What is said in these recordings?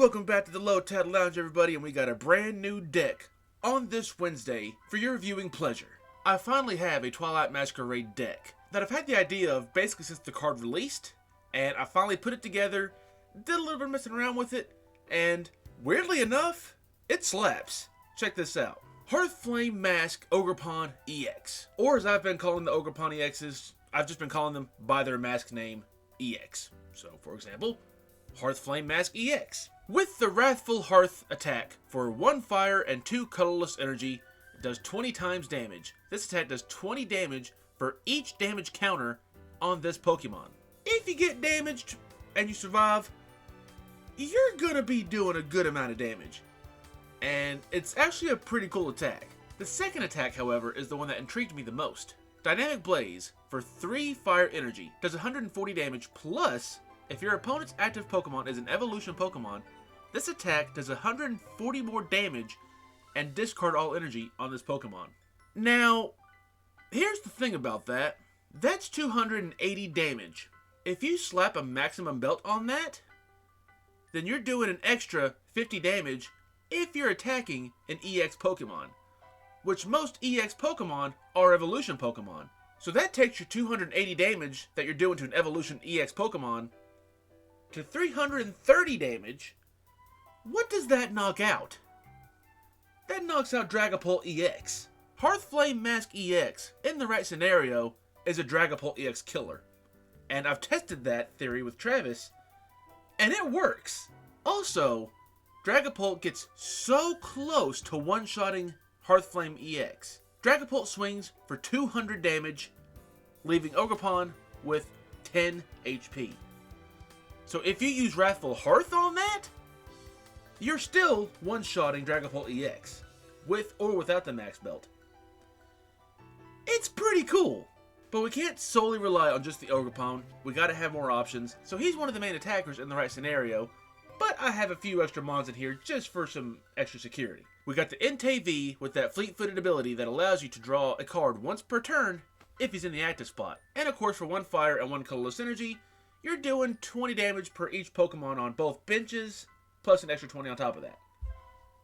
Welcome back to the Low Tat Lounge, everybody, and we got a brand new deck on this Wednesday for your viewing pleasure. I finally have a Twilight Masquerade deck that I've had the idea of basically since the card released, and I finally put it together, did a little bit of messing around with it, and weirdly enough, it slaps. Check this out. Hearthflame Mask Ogerpon EX. Or as I've been calling the Ogerpon EXs, I've just been calling them by their mask name, EX. So, for example, Hearthflame Mask EX. With the Wrathful Hearth attack, for 1 fire and 2 colorless energy, it does 20 times damage. This attack does 20 damage for each damage counter on this Pokemon. If you get damaged and you survive, you're gonna be doing a good amount of damage. And it's actually a pretty cool attack. The second attack, however, is the one that intrigued me the most. Dynamic Blaze, for 3 fire energy, does 140 damage, plus, if your opponent's active Pokemon is an evolution Pokemon, this attack does 140 more damage and discard all energy on this Pokemon. Now, here's the thing about that. That's 280 damage. If you slap a maximum belt on that, then you're doing an extra 50 damage if you're attacking an EX Pokemon, which most EX Pokemon are evolution Pokemon. So that takes your 280 damage that you're doing to an evolution EX Pokemon to 330 damage. What does that knock out? That knocks out Dragapult EX. Hearthflame Mask EX, in the right scenario, is a Dragapult EX killer. And I've tested that theory with Travis, and it works. Also, Dragapult gets so close to one-shotting Hearthflame EX. Dragapult swings for 200 damage, leaving Ogerpon with 10 HP. So if you use Wrathful Hearth on that, you're still one-shotting Dragapult EX, with or without the max belt. It's pretty cool, but we can't solely rely on just the Ogerpon. We gotta have more options, so he's one of the main attackers in the right scenario, but I have a few extra mons in here just for some extra security. We got the Entei V with that fleet-footed ability that allows you to draw a card once per turn if he's in the active spot. And of course, for 1 fire and 1 colorless energy, you're doing 20 damage per each Pokemon on both benches, plus an extra 20 on top of that.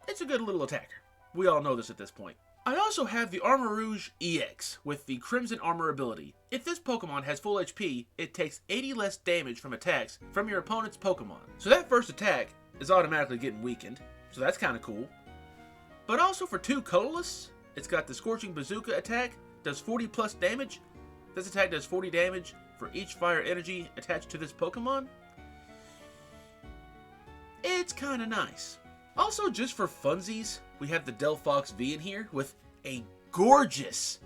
It's a good little attacker. We all know this at this point. I also have the Armarouge EX with the Crimson Armor ability. If this Pokemon has full HP, it takes 80 less damage from attacks from your opponent's Pokemon. So that first attack is automatically getting weakened, so that's kind of cool. But also for 2 colorless, it's got the Scorching Bazooka attack, does 40 plus damage. This attack does 40 damage for each fire energy attached to this Pokemon. It's kind of nice. Also, just for funsies, we have the Delphox V in here with a gorgeous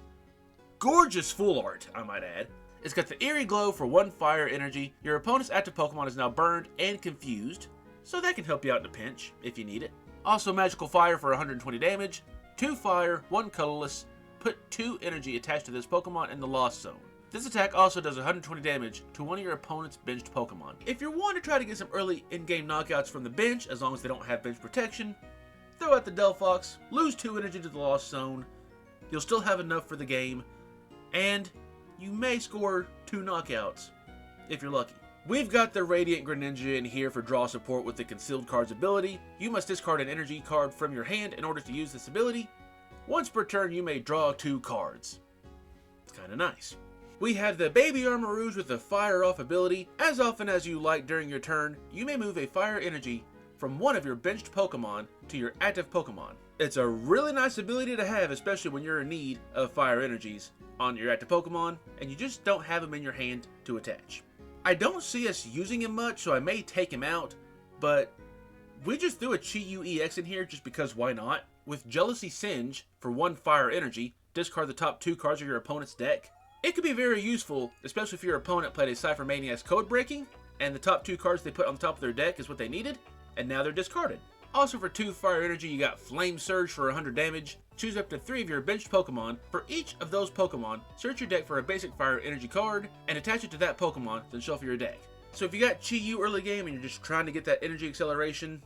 full art, I might add. It's got the Eerie Glow for 1 fire energy. Your opponent's active Pokemon is now burned and confused, so that can help you out in a pinch if you need it. Also, Magical Fire for 120 damage, 2 fire, 1 colorless, put 2 energy attached to this Pokemon in the Lost Zone. This attack also does 120 damage to one of your opponent's benched Pokemon. If you're wanting to try to get some early in-game knockouts from the bench, as long as they don't have bench protection, throw out the Delphox, lose 2 energy to the Lost Zone, you'll still have enough for the game, and you may score 2 knockouts, if you're lucky. We've got the Radiant Greninja in here for draw support with the Concealed Cards ability. You must discard an energy card from your hand in order to use this ability. Once per turn, you may draw 2 cards. It's kinda nice. We have the Baby Armarouge with the Fire Off ability. As often as you like during your turn, you may move a fire energy from one of your benched Pokemon to your active Pokemon. It's a really nice ability to have, especially when you're in need of fire energies on your active Pokemon, and you just don't have them in your hand to attach. I don't see us using him much, so I may take him out, but we just threw a Chi-Yu EX in here just because why not? With Jealousy Singe for 1 fire energy, discard the top 2 cards of your opponent's deck. It could be very useful, especially if your opponent played a Cypher Maniac's Code Breaking, and the top 2 cards they put on the top of their deck is what they needed, and now they're discarded. Also for 2 fire energy, you got Flame Surge for 100 damage. Choose up to 3 of your benched Pokemon. For each of those Pokemon, search your deck for a basic fire energy card, and attach it to that Pokemon, then shuffle your deck. So if you got Chi-Yu early game and you're just trying to get that energy acceleration,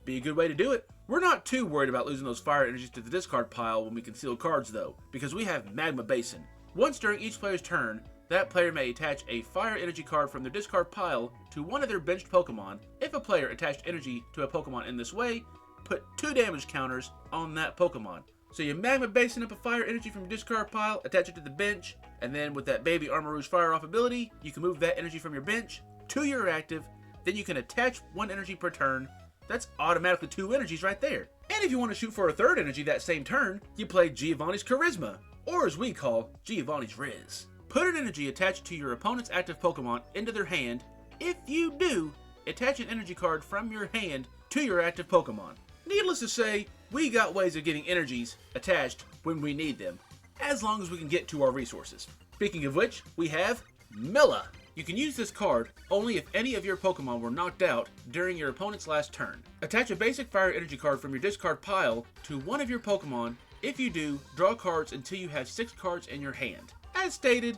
be a good way to do it. We're not too worried about losing those fire energies to the discard pile when we conceal cards though, because we have Magma Basin. Once during each player's turn, that player may attach a fire energy card from their discard pile to one of their benched Pokemon. If a player attached energy to a Pokemon in this way, put 2 damage counters on that Pokemon. So you magma basing up a fire energy from your discard pile, attach it to the bench, and then with that baby Armarouge Fire Off ability, you can move that energy from your bench to your active. Then you can attach 1 energy per turn. That's automatically 2 energies right there. And if you want to shoot for a 3rd energy that same turn, you play Giovanni's Charisma, or as we call, Giovanni's Riz. Put an energy attached to your opponent's active Pokemon into their hand. If you do, attach an energy card from your hand to your active Pokemon. Needless to say, we got ways of getting energies attached when we need them, as long as we can get to our resources. Speaking of which, we have Mela. You can use this card only if any of your Pokemon were knocked out during your opponent's last turn. Attach a basic fire energy card from your discard pile to one of your Pokemon. If you do, draw cards until you have 6 cards in your hand. As stated,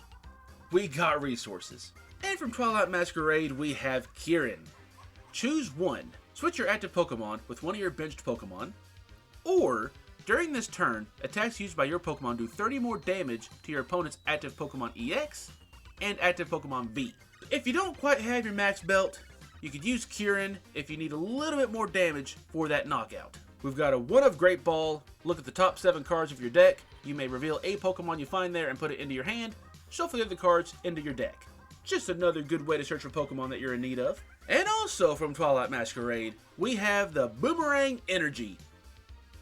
we got resources. And from Twilight Masquerade, we have Kieran. Choose one. Switch your active Pokemon with one of your benched Pokemon. Or, during this turn, attacks used by your Pokemon do 30 more damage to your opponent's active Pokemon EX and active Pokemon V. If you don't quite have your max belt, you could use Kieran if you need a little bit more damage for that knockout. We've got a 1 of Great Ball. Look at the top 7 cards of your deck. You may reveal a Pokemon you find there and put it into your hand. Shuffle the other cards into your deck. Just another good way to search for Pokemon that you're in need of. And also from Twilight Masquerade, we have the Boomerang Energy.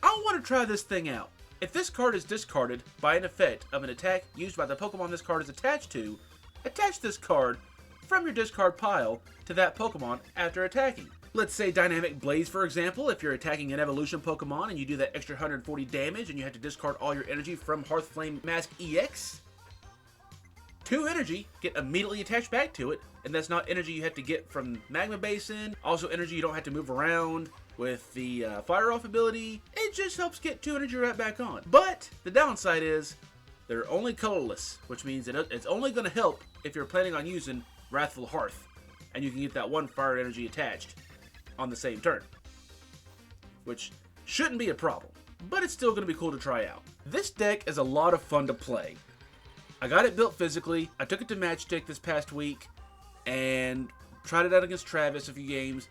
I want to try this thing out. If this card is discarded by an effect of an attack used by the Pokemon this card is attached to, attach this card from your discard pile to that Pokemon after attacking. Let's say Dynamic Blaze, for example. If you're attacking an evolution Pokemon and you do that extra 140 damage and you have to discard all your energy from Hearthflame Mask EX, 2 energy get immediately attached back to it, and that's not energy you have to get from Magma Basin. Also energy you don't have to move around with the Fire Off ability. It just helps get 2 energy right back on. But the downside is they're only colorless, which means that it's only going to help if you're planning on using Wrathful Hearth, and you can get that 1 fire energy attached on the same turn, which shouldn't be a problem, but it's still going to be cool to try out. This deck is a lot of fun to play. I got it built physically. I took it to Matchstick this past week and tried it out against Travis a few games.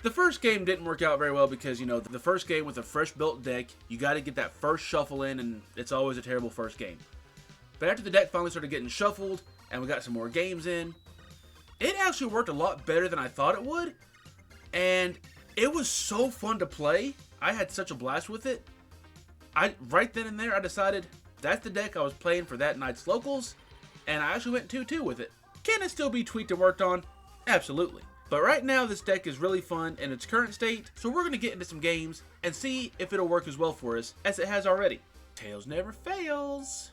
The first game didn't work out very well because, you know, the first game with a fresh built deck, you got to get that first shuffle in, and it's always a terrible first game. But after the deck finally started getting shuffled and we got some more games in, it actually worked a lot better than I thought it would. And it was so fun to play. I had such a blast with it. Right then and there, I decided that's the deck I was playing for that night's locals, and I actually went 2-2 with it. Can it still be tweaked and worked on? Absolutely. But right now, this deck is really fun in its current state, so we're going to get into some games and see if it'll work as well for us as it has already. Tails never fails.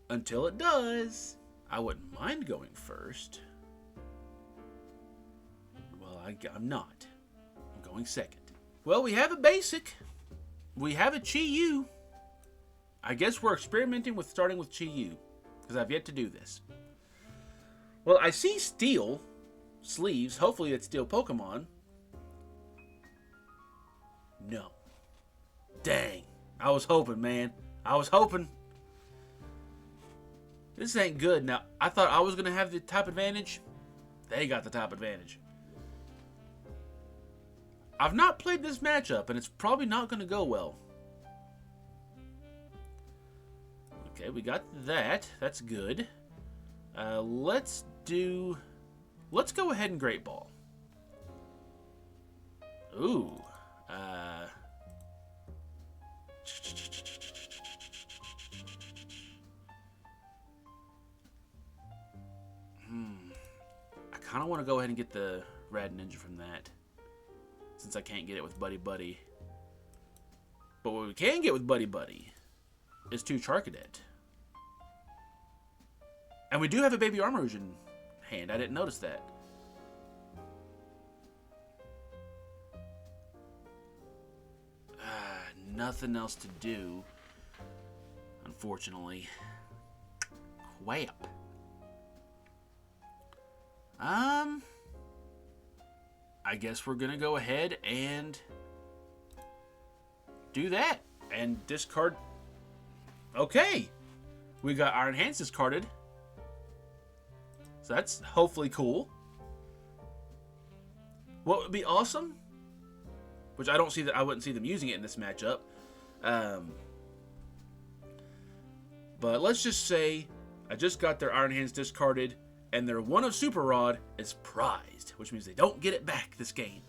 Until it does. I wouldn't mind going first. Well, I'm not. I'm going second. Well, we have a basic. We have a Chi-Yu. I guess we're experimenting with starting with Chi-Yu, because I've yet to do this. Well, I see Steel sleeves. Hopefully it's Steel Pokemon. No. Dang. I was hoping, man. I was hoping. This ain't good. Now, I thought I was going to have the top advantage. They got the top advantage. I've not played this matchup, and it's probably not going to go well. Okay, we got that. That's good. Let's go ahead and Great Ball. Ooh. I kind of want to go ahead and get the Rad Ninja from that, since I can't get it with Buddy Buddy. But what we can get with Buddy Buddy is 2 Charcadet. And we do have a Baby Armarouge in hand. I didn't notice that. Nothing else to do, unfortunately. Quap. I guess we're gonna go ahead and do that and discard. Okay, We got our Enhance discarded. So that's hopefully cool. What would be awesome, which I don't see that I wouldn't see them using it in this matchup. But let's just say I just got their Iron Hands discarded, and their one of Super Rod is prized, which means they don't get it back this game.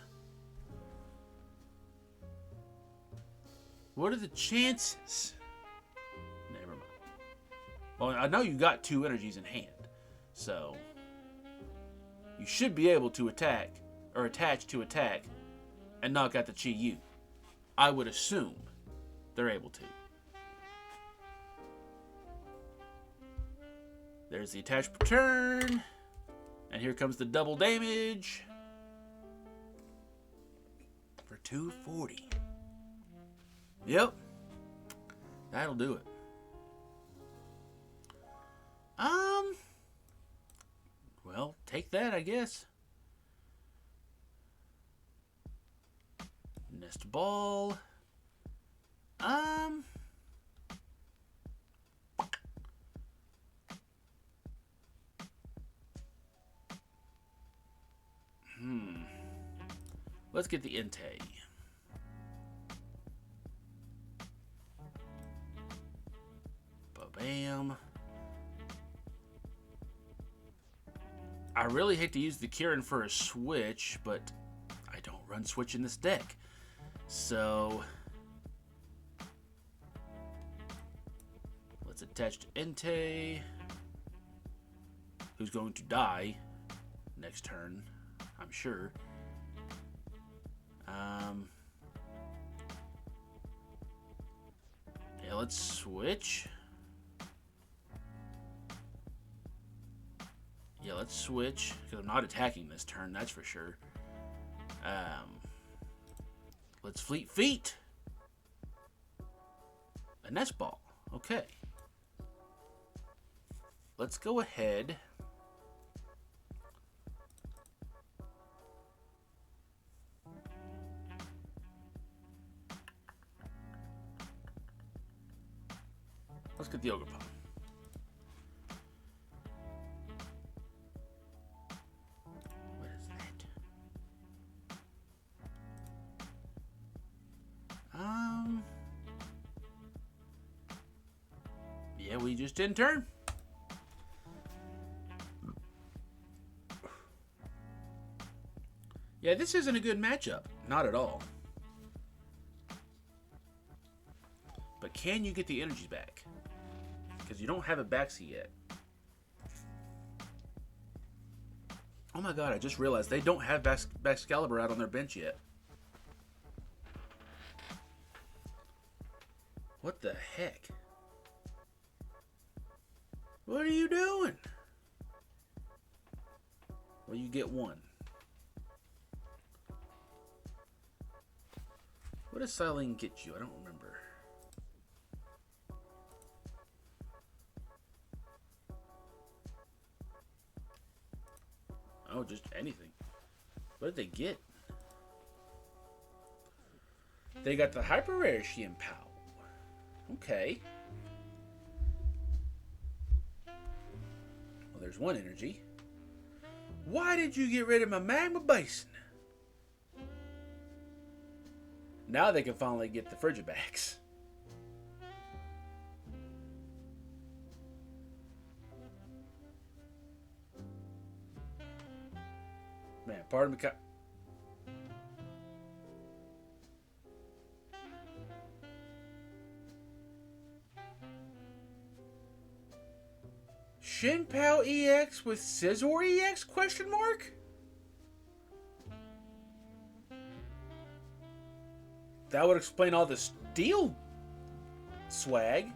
What are the chances? Never mind. Well, I know you got 2 energies in hand, so you should be able to attack, or attach to attack, and knock out the Chi-Yu. I would assume they're able to. There's the attach per turn. And here comes the double damage. For 240. Yep. That'll do it. Well, take that, I guess. Nest ball. Let's get the Entei. Ba-bam. I really hate to use the Kieran for a switch, but I don't run switch in this deck. So let's attach to Entei, who's going to die next turn, I'm sure. Yeah, let's switch. Yeah, let's switch, because I'm not attacking this turn, that's for sure. Let's Fleet Feet. A Nest Ball. Okay. Let's go ahead. Let's get the Ogerpon. What is that? Yeah, we just didn't turn. Yeah, this isn't a good matchup. Not at all. But can you get the energies back? Because you don't have a backseat yet. Oh my god, I just realized they don't have Baxcalibur out on their bench yet. What the heck? What are you doing? Well, you get one. What does Silene get you? I don't remember. Oh, just anything. What did they get? They got the hyper rare Chien-Pao. Okay. Well, there's one energy. Why did you get rid of my Magma Basin? Now they can finally get the Frigibax. Man, pardon me. Chien-Pao EX with Scizor EX question mark? That would explain all the steel swag.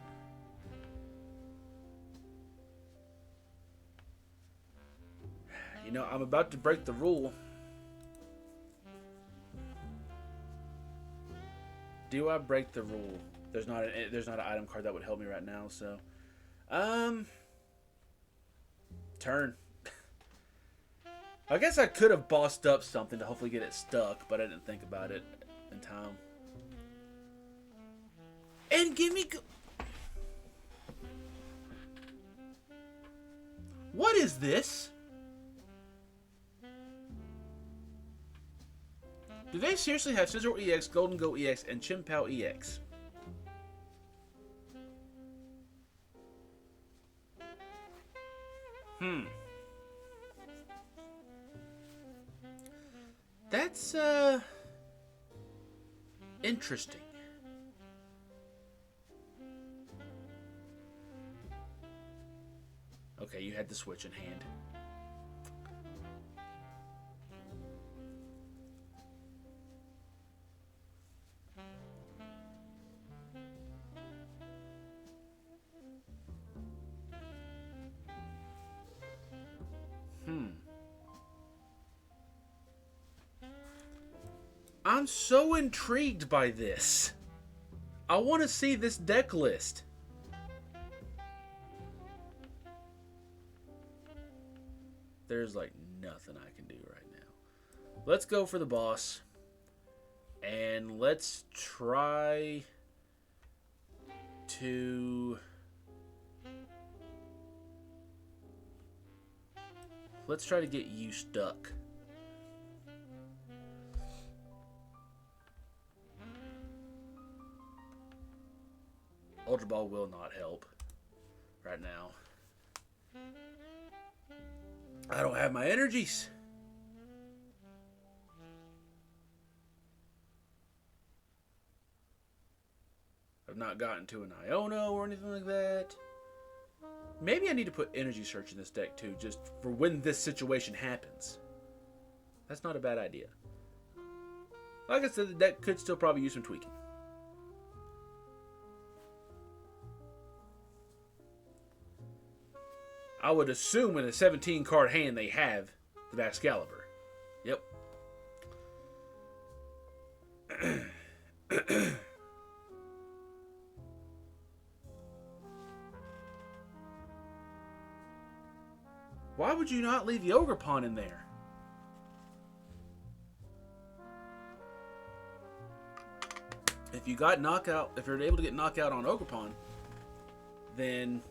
You know, I'm about to break the rule. Do I break the rule? There's not an item card that would help me right now, so turn. I guess I could have bossed up something to hopefully get it stuck, but I didn't think about it in time. And give me What is this? Do they seriously have Scizor EX, Golden Go EX, and Chien-Pao EX? That's, interesting. Okay, you had the Switch in hand. I'm so intrigued by this. I want to see this deck list. There's like nothing I can do right now. Let's go for the boss. And let's try to... Let's try to get you stuck. Ultra Ball will not help right now. I don't have my energies. I've not gotten to an Iono or anything like that. Maybe I need to put Energy Search in this deck too, just for when this situation happens. That's not a bad idea. Like I said, the deck could still probably use some tweaking. I would assume in a 17 card hand they have the Excalibur. Yep. Why would you not leave the Ogerpon in there? If you got knockout, if you're able to get knockout on Ogerpon, then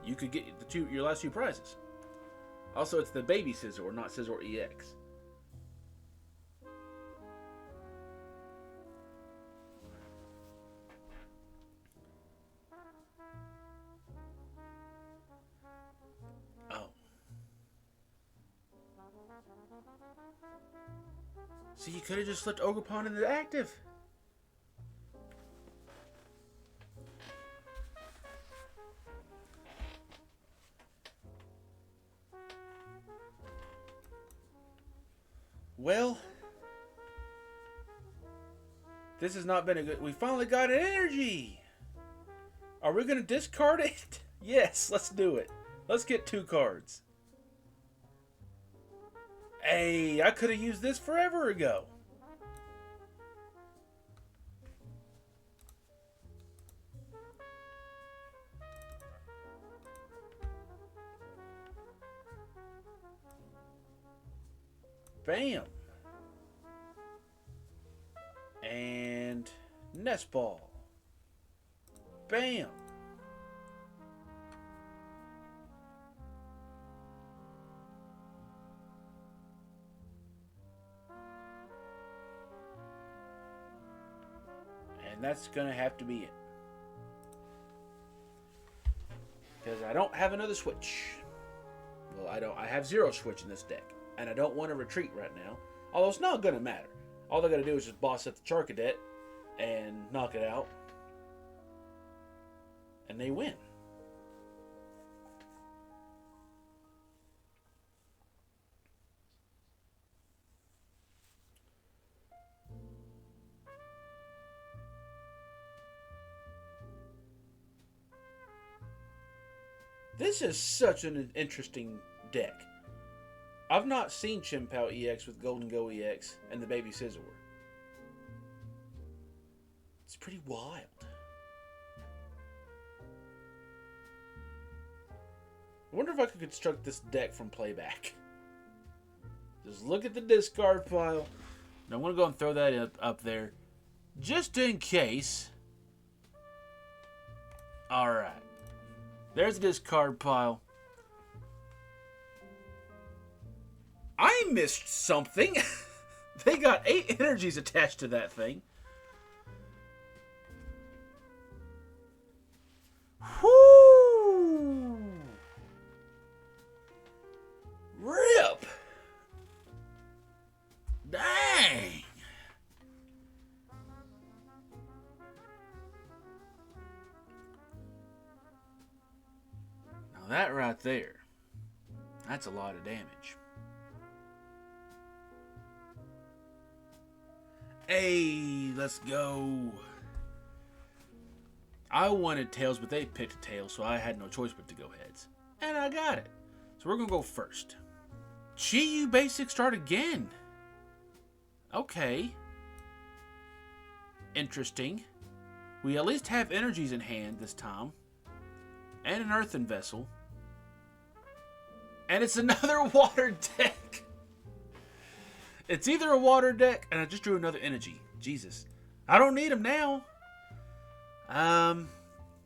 you could get your last two prizes. Also, it's the baby Scizor, not Scizor EX. Oh. See, you could have just flipped Ogerpon into active. Well, this has not been a good... We finally got an energy! Are we going to discard it? Yes, let's do it. Let's get 2 cards. Hey, I could have used this forever ago. Bam. And Nest Ball. Bam. And that's going to have to be it. Because I don't have another switch. Well, I have 0 switch in this deck. And I don't want to retreat right now. Although it's not going to matter. All they got to do is just boss up the Charcadet and knock it out. And they win. This is such an interesting deck. I've not seen Chien-Pao EX with Golden Go EX and the baby Scizor. It's pretty wild. I wonder if I could construct this deck from playback. Just look at the discard pile. And I'm going to go and throw that up there. Just in case. Alright. There's a discard pile. I missed something. They got 8 energies attached to that thing. Whoo! Rip! Dang! Now that right there, that's a lot of damage. Hey, let's go. I wanted tails, but they picked tails, so I had no choice but to go heads. And I got it. So we're going to go first. Chi-Yu basic start again. Okay. Interesting. We at least have energies in hand this time. And an earthen vessel. And it's another water deck. It's either a water deck, and I just drew another energy. Jesus. I don't need them now.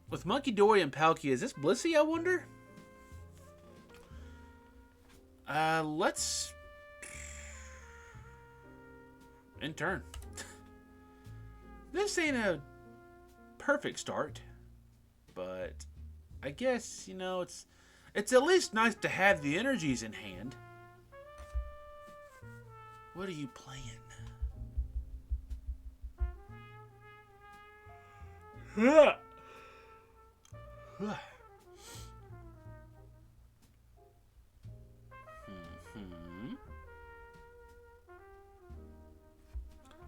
With Monkey Dory and Palkia, is this Blissey, I wonder? Let's... in turn. This ain't a perfect start, but I guess, you know, it's at least nice to have the energies in hand. What are you playing?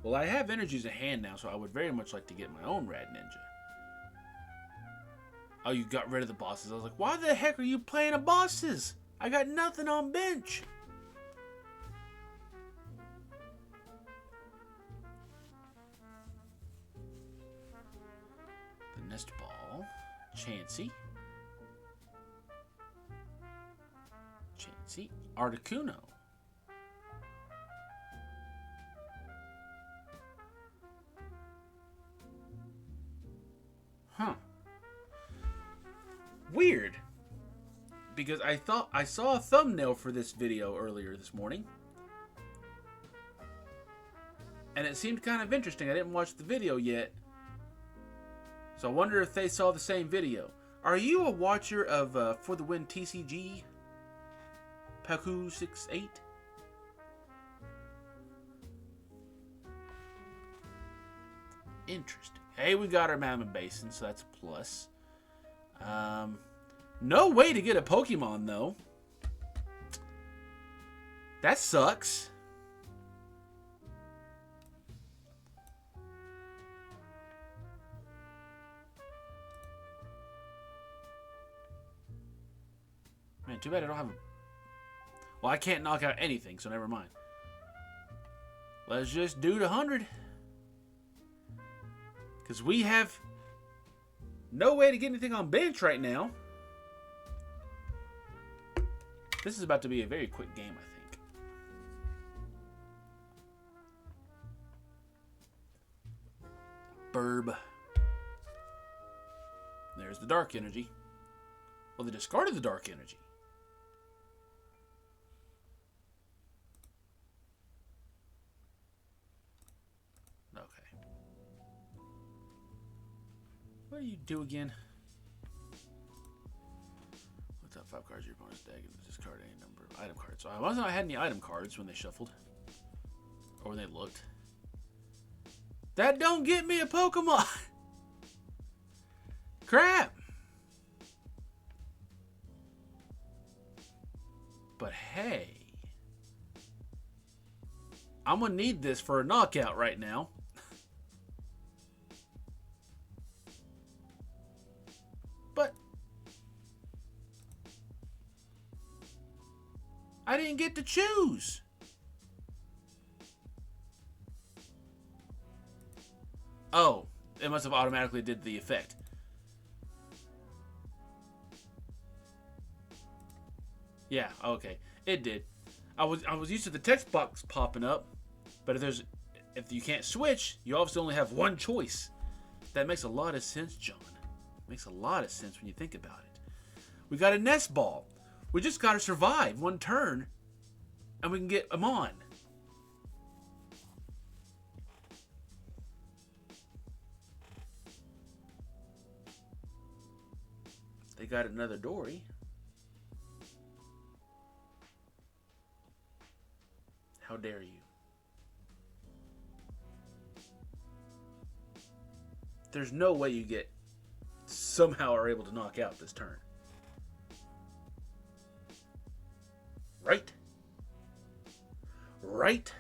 Well, I have energies in hand now, so I would very much like to get my own Rad Ninja. Oh, you got rid of the bosses. I was like, why the heck are you playing a bosses? I got nothing on bench. The Nest Ball. Chansey. Articuno. Huh. Weird. Because I thought I saw a thumbnail for this video earlier this morning. And it seemed kind of interesting. I didn't watch the video yet. So I wonder if they saw the same video. Are you a watcher of For the Win TCG? Paku 68? Interesting. Hey, we got our Mammoth Basin, so that's a plus. No way to get a Pokemon, though. That sucks. Man, too bad I don't have a... Well, I can't knock out anything, so never mind. Let's just do the 100. Because we have no way to get anything on bench right now. This is about to be a very quick game, I think. Burb. There's the Dark Energy. Well, they discarded the Dark Energy. What do you do again? What top 5 cards your opponent's deck and discard any number of item cards. So I wasn't I had any item cards when they shuffled. Or when they looked. That don't get me a Pokemon! Crap! But hey. I'm gonna need this for a knockout right now. I didn't get to choose. Oh, it must have automatically did the effect. Yeah, okay. It did. I was used to the text box popping up, but if you can't switch, you obviously only have one choice. That makes a lot of sense, John. Makes a lot of sense when you think about it. We got a Nest Ball. We just got to survive one turn, and we can get them on. They got another Dory. How dare you? There's no way you get somehow are able to knock out this turn. Right? Right?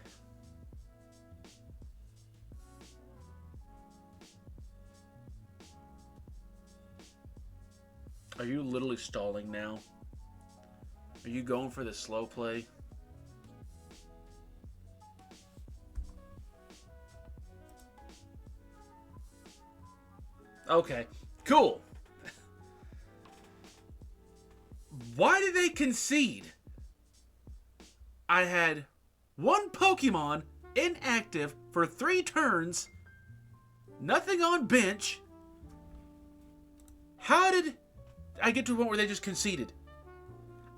Are you literally stalling now? Are you going for the slow play? Okay, cool. Why did they concede? I had one Pokemon inactive for 3 turns, nothing on bench. How did I get to a point where they just conceded?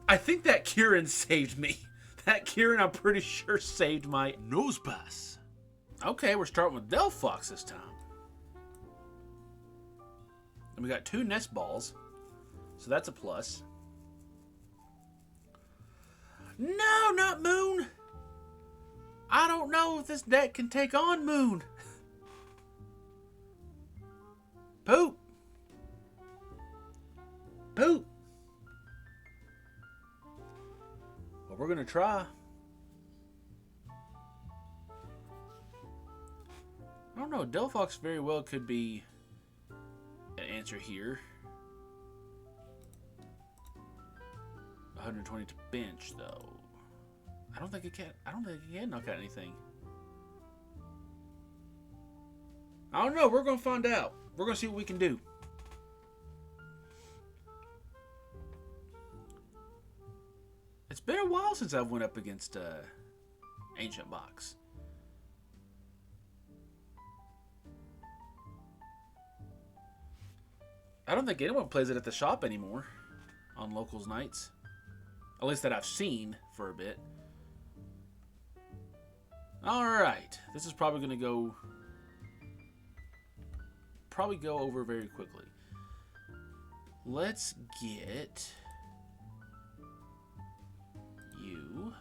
I think that Kieran saved me. That Kieran, I'm pretty sure, saved my nose pass. Okay, we're starting with Delphox this time. And we got 2 Nest Balls, so that's a plus. No, not Moon. I don't know if this deck can take on Moon. Poop. Poop. Well, we're going to try. I don't know. Delphox very well could be an answer here. 120 to bench, though. I don't think it can. I don't think it can knock out anything. I don't know. We're going to find out. We're going to see what we can do. It's been a while since I've went up against Ancient Box. I don't think anyone plays it at the shop anymore on locals nights. At least that I've seen for a bit. Alright. This is probably going to go over very quickly. Let's get you.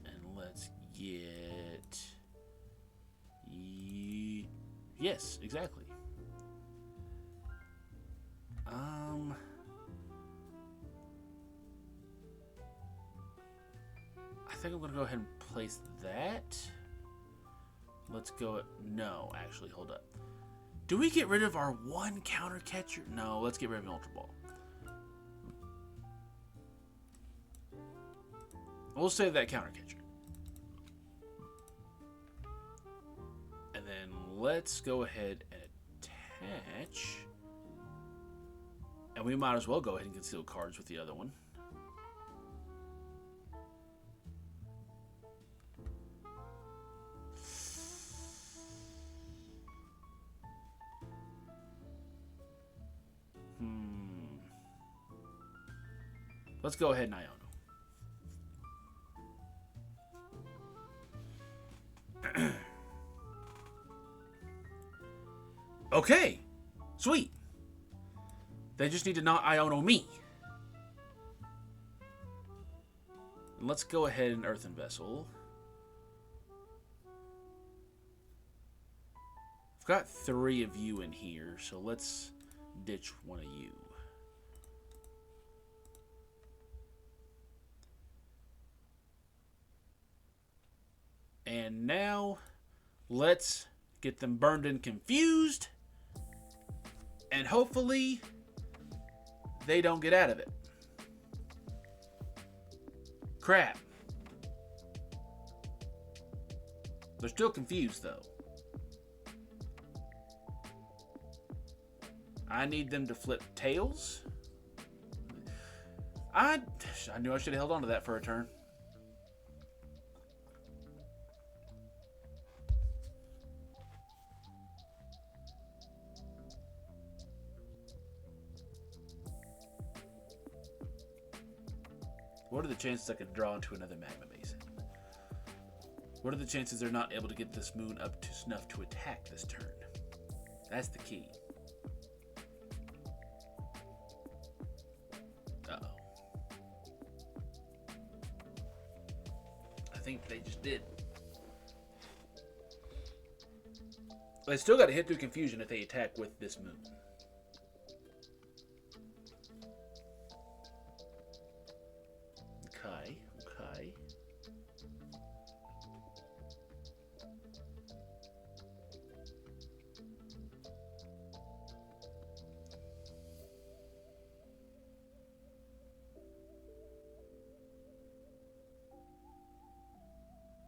And let's get you. Yes, exactly. I think I'm going to go ahead and place that. Let's go. No, actually, hold up. Do we get rid of our one counter catcher? No, let's get rid of an Ultra Ball. We'll save that counter catcher. And then let's go ahead and attach. And we might as well go ahead and conceal cards with the other one. Let's go ahead and Iono. Okay, sweet. They just need to not Iono me. And let's go ahead and Earthen Vessel. I've got 3 of you in here, so let's ditch one of you. And now, let's get them burned and confused. And hopefully, they don't get out of it. Crap. They're still confused, though. I need them to flip tails. I knew I should have held on to that for a turn. What are the chances I could draw into another Magma Basin? What are the chances they're not able to get this moon up to snuff to attack this turn? That's the key. Uh-oh. I think they just did. They still got to hit through confusion if they attack with this moon. Okay, okay.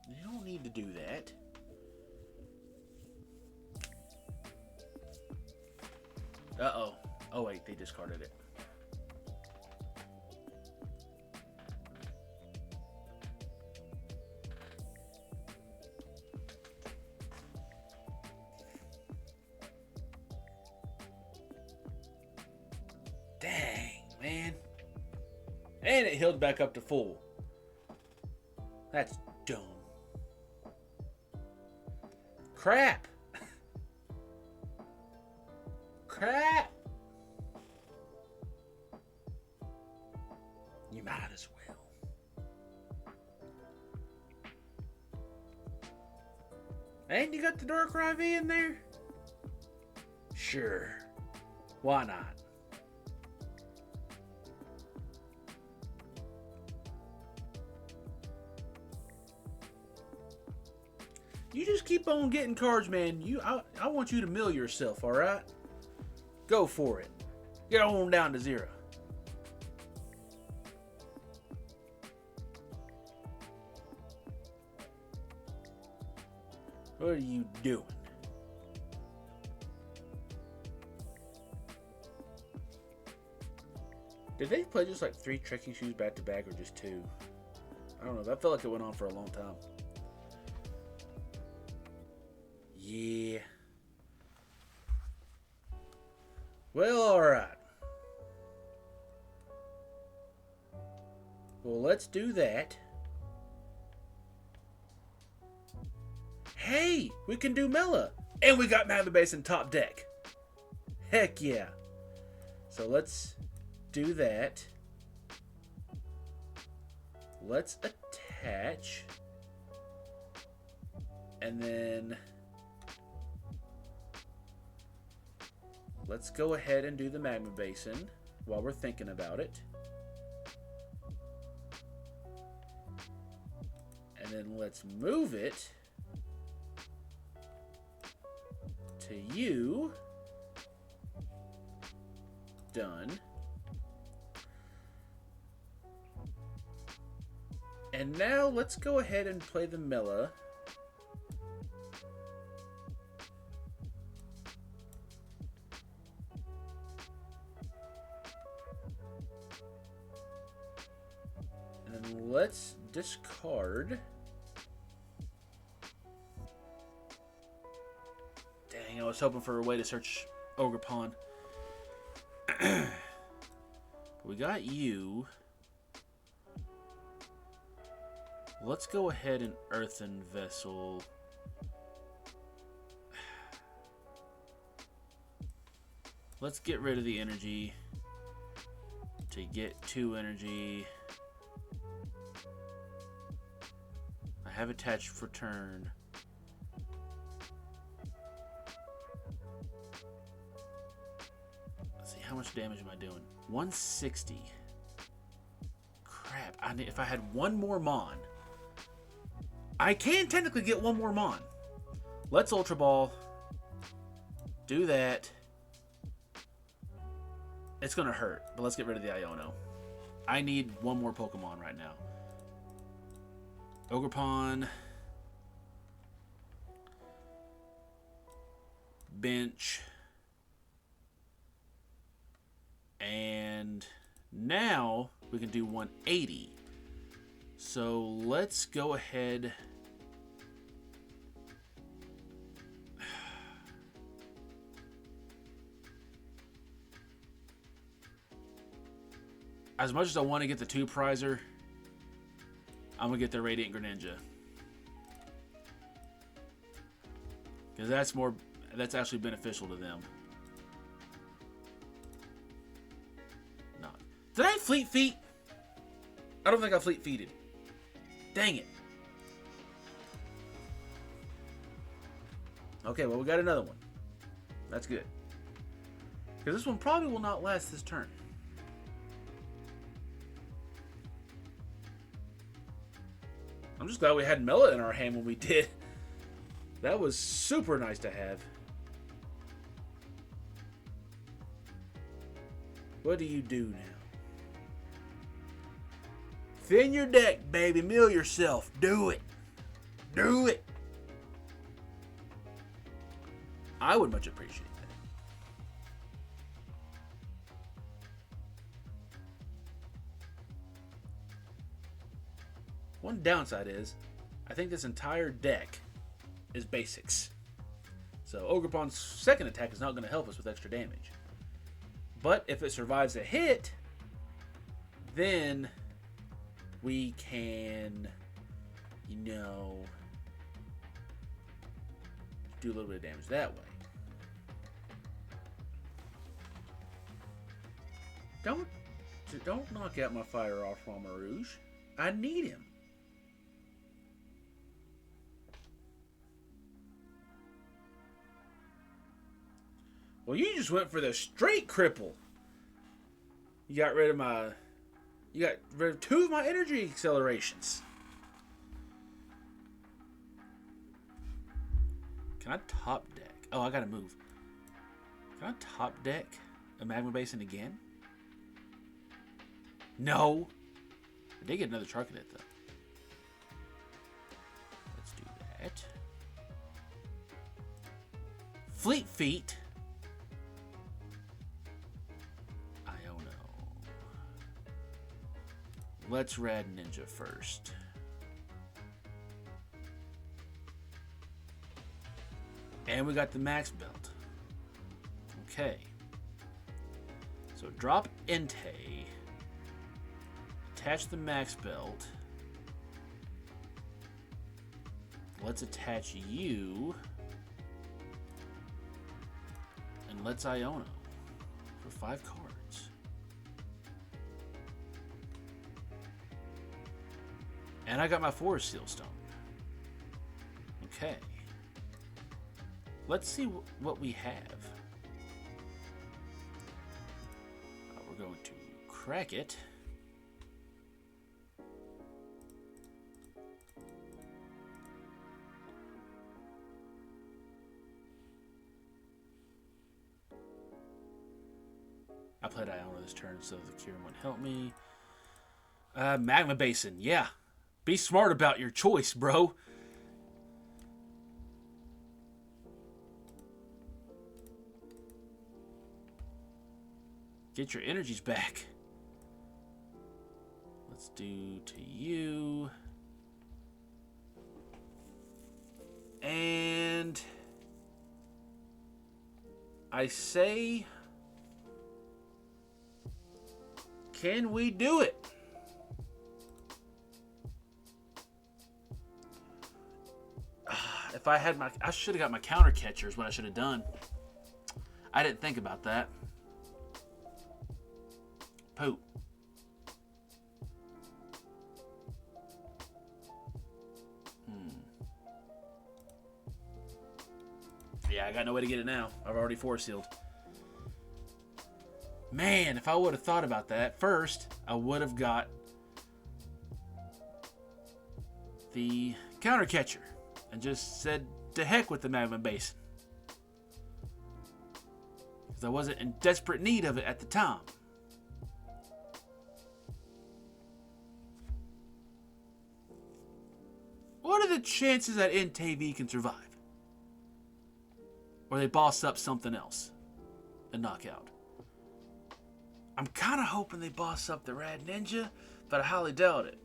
You don't need to do that. Uh-oh. Oh, wait, they discarded it. Dang, man. And it healed back up to full. That's dumb. Crap. Crap. You might as well. And you got the Darkrai V in there? Sure. Why not? You just keep on getting cards, man. I want you to mill yourself, alright? Go for it. Get on down to 0. What are you doing? Did they play just like 3 trekking shoes back to back or just 2? I don't know. That felt like it went on for a long time. Yeah. Well, alright. Well, let's do that. Hey, we can do Mela. And we got Magma Basin top deck. Heck yeah. So let's do that. Let's attach. And then let's go ahead and do the Magma Basin while we're thinking about it. And then let's move it to you. Done. And now let's go ahead and play the Mela. And then let's discard. Dang, I was hoping for a way to search Ogerpon. We got you. Let's go ahead and Earthen Vessel. Let's get rid of the energy to get 2 energy. I have attached for turn. Let's see, how much damage am I doing? 160. Crap, if I had one more Mon. I can technically get one more Mon. Let's Ultra Ball. Do that. It's going to hurt, but let's get rid of the Iono. I need one more Pokemon right now. Ogerpon. Bench. And now we can do 180. So let's go ahead. As much as I want to get the 2 prizer, I'm going to get the Radiant Greninja. Because that's actually beneficial to them. No. Did I Fleet Feet? I don't think I Fleet Feeted. Dang it. Okay, well, we got another one. That's good. Because this one probably will not last this turn. I'm just glad we had Mela in our hand when we did. That was super nice to have. What do you do now? Thin your deck, baby. Mill yourself. Do it. Do it. I would much appreciate that. One downside is, I think this entire deck is basics. So Ogerpon's second attack is not going to help us with extra damage. But if it survives a hit, then we can, you know, do a little bit of damage that way. Don't knock out my fire off Armarouge. I need him. Well, you just went for the straight cripple. You got rid of 2 of my energy accelerations. Can I top deck? Oh, I gotta move. Can I top deck a Magma Basin again? No. I did get another Charcadet though. Let's do that. Fleet Feet. Let's Rad Ninja first. And we got the Max Belt. Okay. So drop Entei. Attach the Max Belt. Let's attach you. And let's Iono for 5 cards. And I got my Forest Seal Stone. Okay. Let's see what we have. We're going to crack it. I played Iono this turn, so the Cure won't help me. Magma Basin, yeah. Be smart about your choice, bro. Get your energies back. Let's do to you. And I say, can we do it? If I had I should have got my counter catcher is what I should have done. I didn't think about that. Poop. Yeah, I got no way to get it now. I've already Force Sealed. Man, if I would have thought about that first, I would have got the counter catcher. And just said, to heck with the Magma Basin. Because I wasn't in desperate need of it at the time. What are the chances that Entei V can survive? Or they boss up something else and knock out? I'm kind of hoping they boss up the Rad Ninja, but I highly doubt it.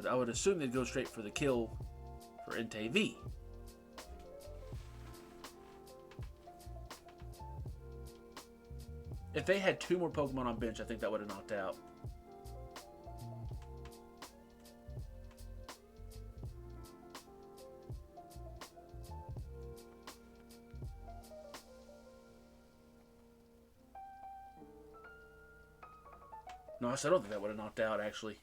I would assume they'd go straight for the kill for Entei V. If they had 2 more Pokemon on bench, I think that would have knocked out. No, I don't think that would have knocked out, actually.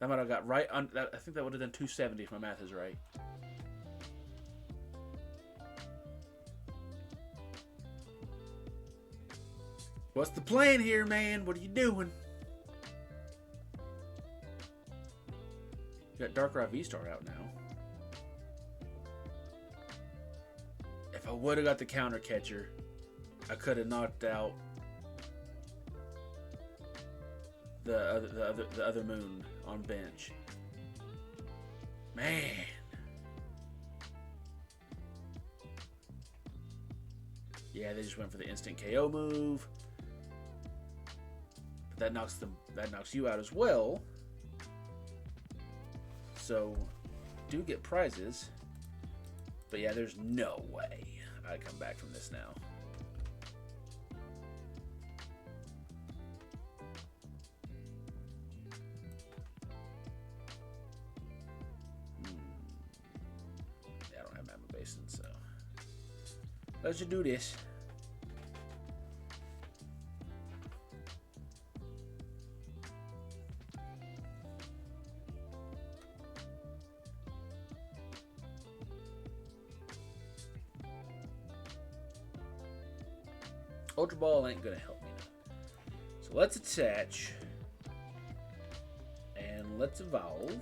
That might have got right on. I think that would have done 270 if my math is right. What's the plan here, man? What are you doing? You got Darkrai Vstar out now. If I would have got the counter catcher, I could have knocked out the other moon on bench. Man. Yeah, they just went for the instant KO move. But that knocks you out as well. So do get prizes. But yeah, there's no way I come back from this now. Yeah, I don't have Magma Basin, so let's just do this. Ultra Ball ain't gonna help me now. So let's attach. And let's evolve.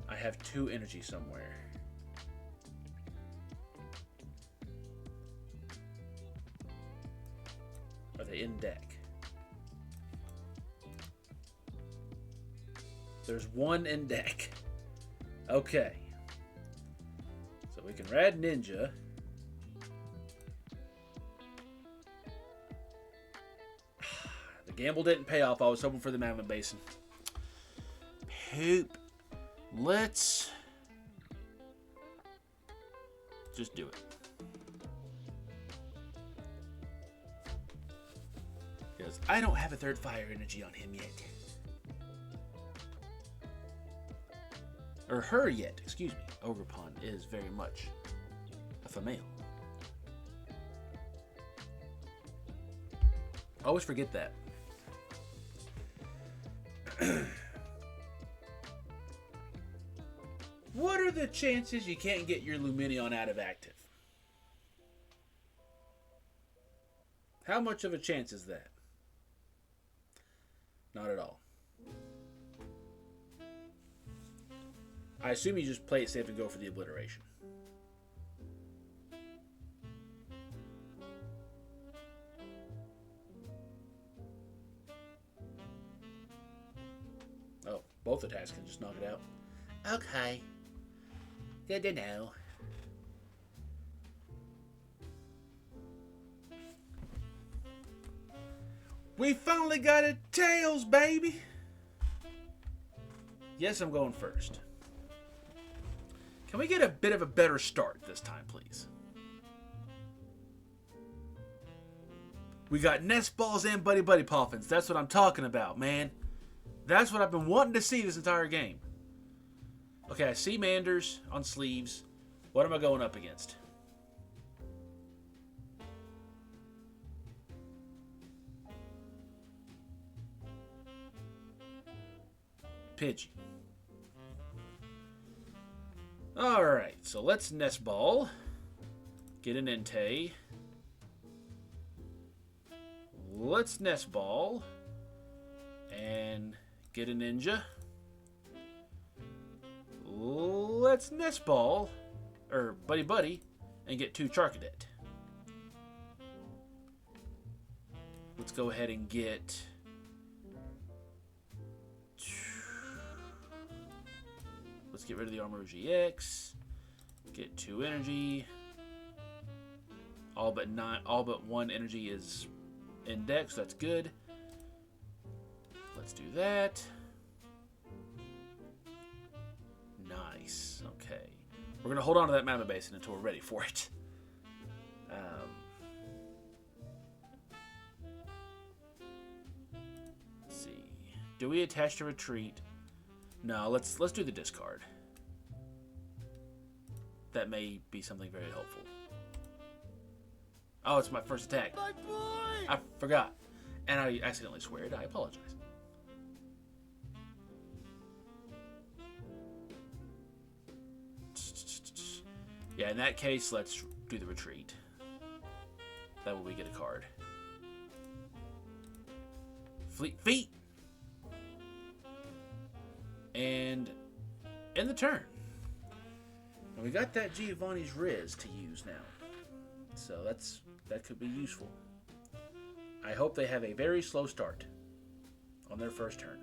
I have 2 energy somewhere. Are they in deck? There's 1 in deck. Okay. So we can Rad Ninja. The gamble didn't pay off. I was hoping for the Magma Basin. Poop. Let's just do it. Because I don't have a 3rd fire energy on him yet. Or her yet, excuse me. Ogerpon is very much a female. I always forget that. What are the chances you can't get your Lumineon out of active? How much of a chance is that? Not at all. I assume you just play it safe and go for the obliteration. Oh, both attacks can just knock it out. Okay. Good to know. We finally got a Tails, baby! Yes, I'm going first. Can we get a bit of a better start this time, please? We got Nest Balls and Buddy Buddy Poffins. That's what I'm talking about, man. That's what I've been wanting to see this entire game. Okay, I see Manders on sleeves. What am I going up against? Pidgey. Alright, so let's Nest Ball. Get an Entei. Let's Nest Ball. And get a Ninja. Let's Nest Ball. Or Buddy Buddy. And get 2 Charcadet. Let's go ahead and get... Let's get rid of the Armarouge EX. Get 2 energy. All but one energy is in deck, so that's good. Let's do that. Nice. Okay. We're gonna hold on to that Magma Basin until we're ready for it. Let's see. Do we attach to retreat? No. Let's do the discard. That may be something very helpful. Oh, it's my first attack. My boy! I forgot. And I accidentally swear it. I apologize. Yeah, in that case, let's do the retreat. That way we get a card. Fleet Feet! And in the turn. And we got that Giovanni's Riz to use now. So that could be useful. I hope they have a very slow start on their first turn.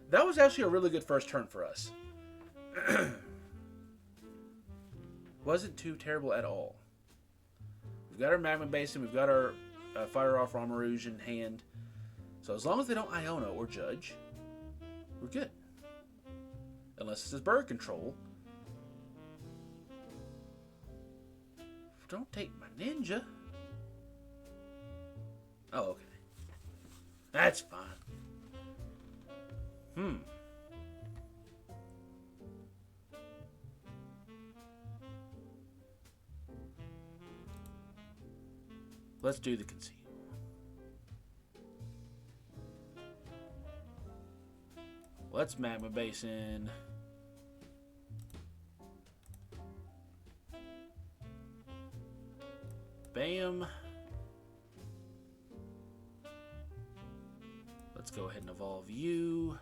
That was actually a really good first turn for us. Wasn't too terrible at all. We've got our Magma Basin. We've got our Fire Off Armarouge in hand. So as long as they don't Iono or Judge, we're good. Unless this is bird control. Don't take my ninja. Oh, okay. That's fine. Let's do the conceal. Let's Magma Basin. Bam. Let's go ahead and evolve you.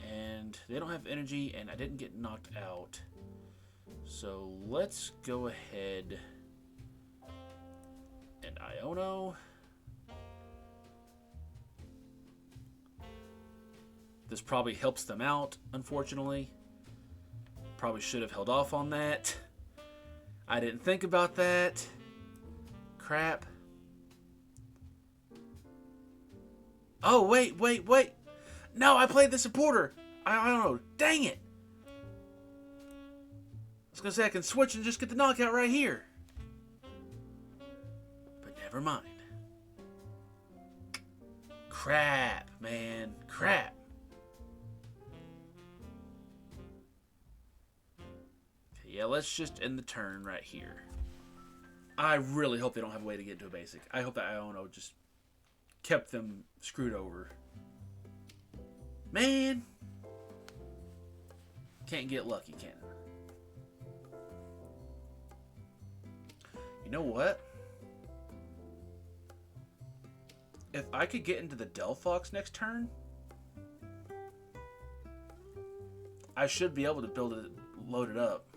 And they don't have energy, and I didn't get knocked out. So let's go ahead and Iono. This probably helps them out, unfortunately. Probably should have held off on that. I didn't think about that. Crap. Oh, wait. No, I played the supporter. I don't know. Dang it. I was going to say I can switch and just get the knockout right here. But never mind. Crap, man. Crap. Okay, yeah, let's just end the turn right here. I really hope they don't have a way to get into a basic. I hope that Iono just kept them screwed over. Man. Can't get lucky, can it? You know what? If I could get into the Delphox next turn, I should be able to build it, load it up.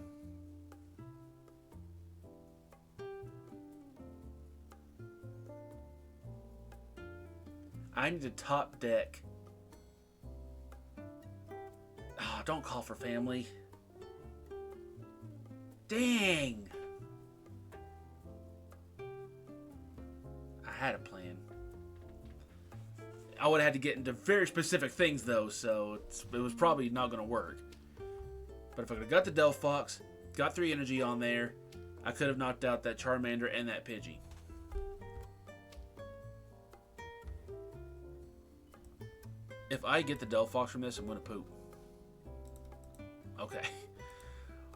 I need to top deck. Oh, don't call for family. Dang. I had a plan. I would have had to get into very specific things, though, so it was probably not going to work. But if I could have got the Delphox, got 3 energy on there, I could have knocked out that Charmander and that Pidgey. If I get the Delphox from this, I'm going to poop. Okay.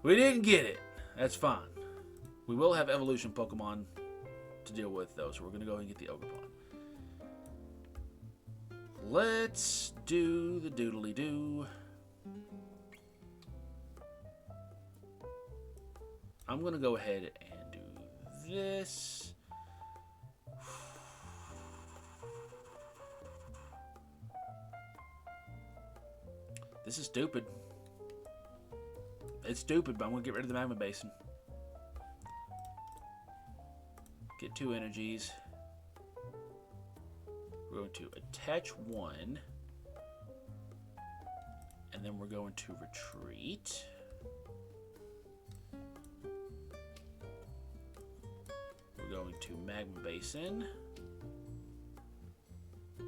We didn't get it. That's fine. We will have evolution Pokemon to deal with, though, so we're going to go ahead and get the Ogerpon. Let's do the doodly-doo. I'm going to go ahead and do this. This is stupid. It's stupid, but I'm going to get rid of the Magma Basin. Get 2 energies. We're going to attach 1. And then we're going to retreat. We're We're going to Magma Basin. To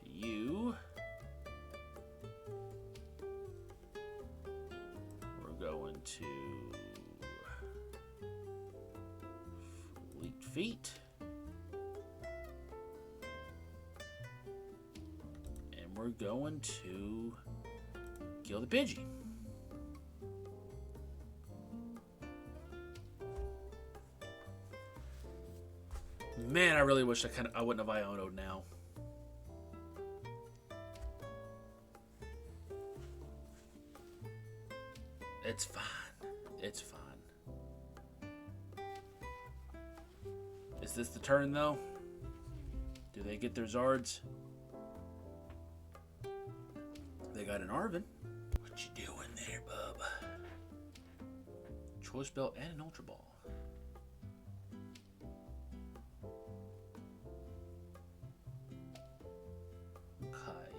you. We're going to Fleet Feet. And we're going to kill the Pidgey. Man, I really wish I wouldn't have Iono'd now. It's fine. It's fine. Is this the turn, though? Do they get their Zards? They got an Arven. What you doing there, bub? Choice Belt and an Ultra Ball. Okay.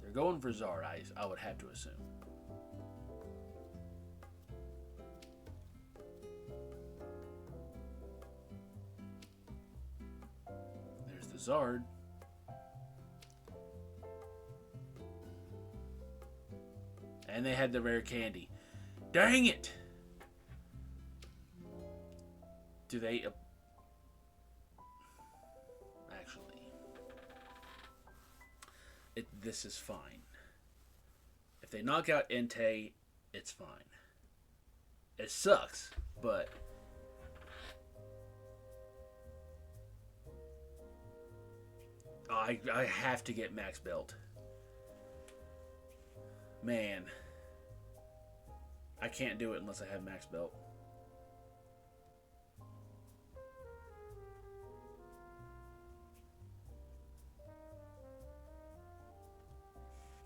They're going for Zard, I would have to assume. There's the Zard. And they had the rare candy. Dang it! Do they... Actually... This is fine. If they knock out Entei, it's fine. It sucks, but... I have to get Max Belt. Man... I can't do it unless I have Max Belt.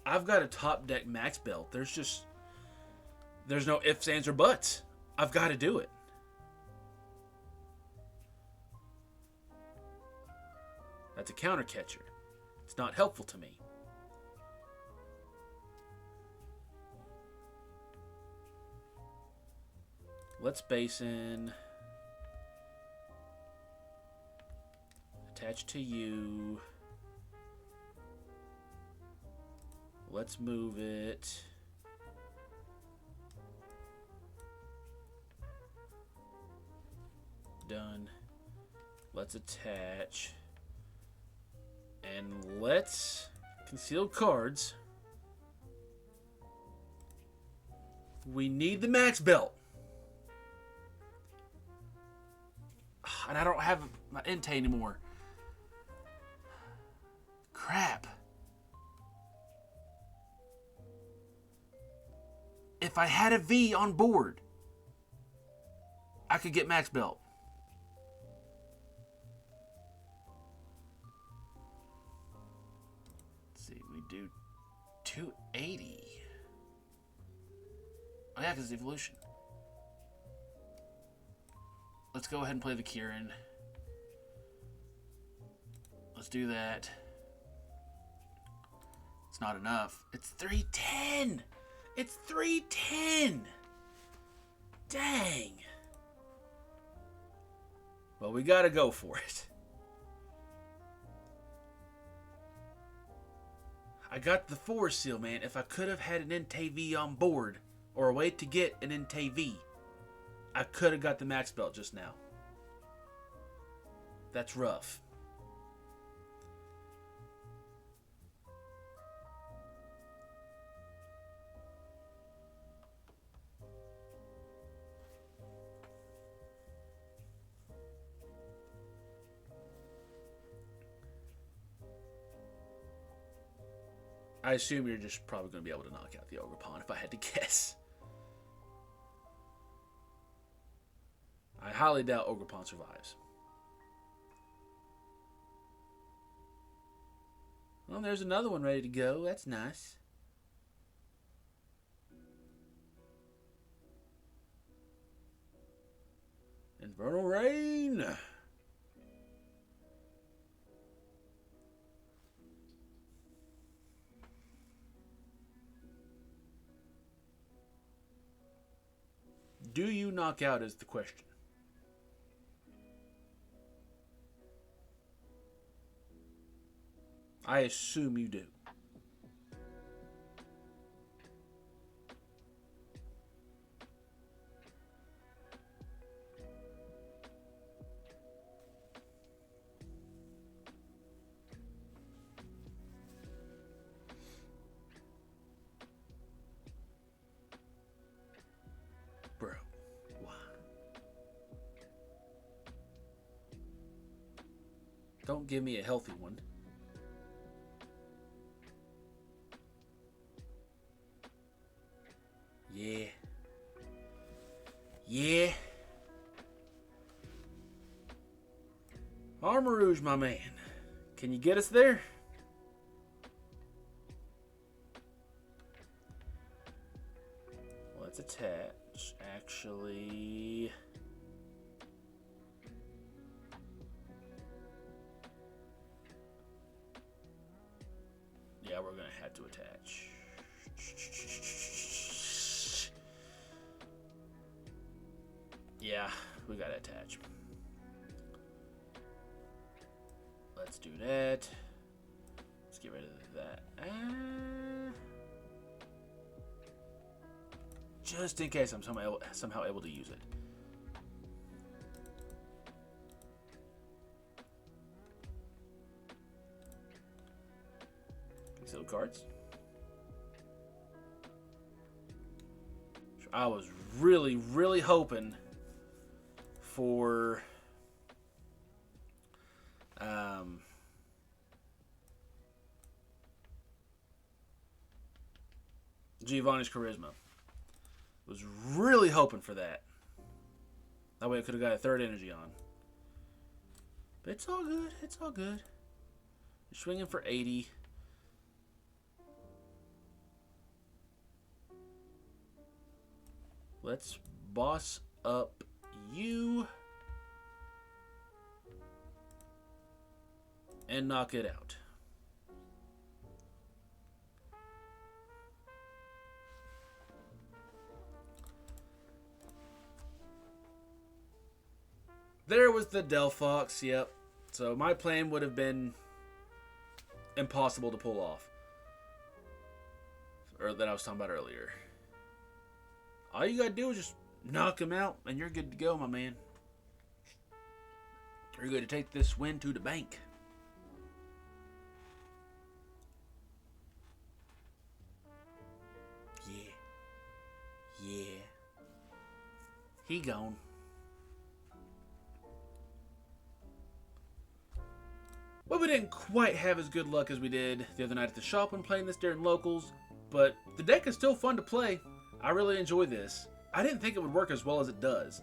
I've got a top deck Max Belt. There's no ifs, ands, or buts. I've got to do it. That's a counter catcher. It's not helpful to me. Let's Basin. Attach to you. Let's move it. Done. Let's attach. And let's conceal cards. We need the Max Belt. And I don't have my Entei anymore. Crap. If I had a V on board, I could get Max Belt. Let's see, we do 280. Oh yeah, because it's evolution. Let's go ahead and play the Kieran. Let's do that. It's not enough. It's 310. It's 310. Dang. Well, we gotta go for it. I got the Force Seal, man. If I could have had an Entei V on board, or a way to get an Entei V, I could have got the Max Belt just now. That's rough. I assume you're just probably going to be able to knock out the Ogerpon if I had to guess. I highly doubt Ogerpon survives. Well, there's another one ready to go. That's nice. Infernal Rain. Do you knock out is the question. I assume you do. Bro, why? Don't give me a healthy one. Yeah. Yeah. Armarouge, my man. Can you get us there? Let's attach. Actually... yeah, we're gonna have to attach. Yeah, we gotta attach. Let's do that. Let's get rid of that. Just in case I'm somehow able to use it. Concealed cards. I was really hoping for Giovanni's Charisma. Was really hoping for that. That way I could have got a third energy on. But it's all good. It's all good. You're swinging for 80. Let's boss up you and knock it out. There was the Delphox, yep. So my plan would have been impossible to pull off. Or that I was talking about earlier. All you gotta do is just knock him out and you're good to go, my man. You're good to take this win to the bank. Yeah. He gone. Well, we didn't quite have as good luck as we did the other night at the shop when playing this during locals, but the deck is still fun to play. I really enjoy this. I didn't think it would work as well as it does.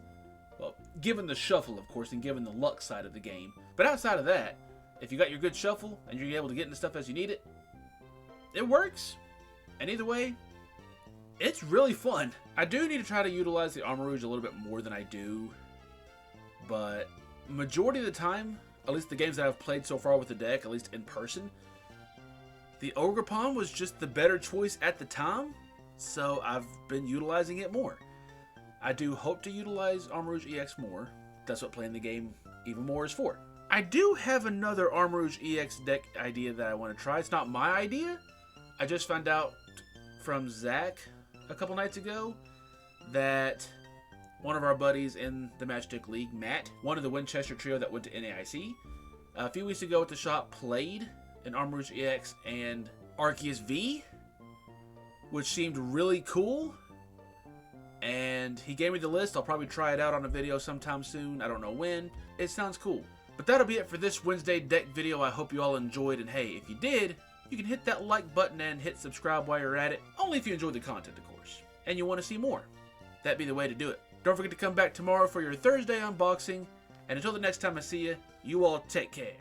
Well, given the shuffle, of course, and given the luck side of the game. But outside of that, if you got your good shuffle and you're able to get into stuff as you need it, it works. And either way, it's really fun. I do need to try to utilize the Armarouge a little bit more than I do, but majority of the time, at least the games that I've played so far with the deck, at least in person, the Ogerpon was just the better choice at the time, so I've been utilizing it more. I do hope to utilize Armarouge EX more. That's what playing the game even more is for. I do have another Armarouge EX deck idea that I want to try. It's not my idea. I just found out from Zach a couple nights ago that one of our buddies in the Matchstick League, Matt, one of the Winchester trio that went to NAIC, a few weeks ago at the shop played an Armarouge EX and Arceus V, which seemed really cool. And he gave me the list. I'll probably try it out on a video sometime soon. I don't know when. It sounds cool. But that'll be it for this Wednesday deck video. I hope you all enjoyed. And hey, if you did, you can hit that like button and hit subscribe while you're at it. Only if you enjoyed the content, of course. And you want to see more. That'd be the way to do it. Don't forget to come back tomorrow for your Thursday unboxing. And until the next time I see you, you all take care.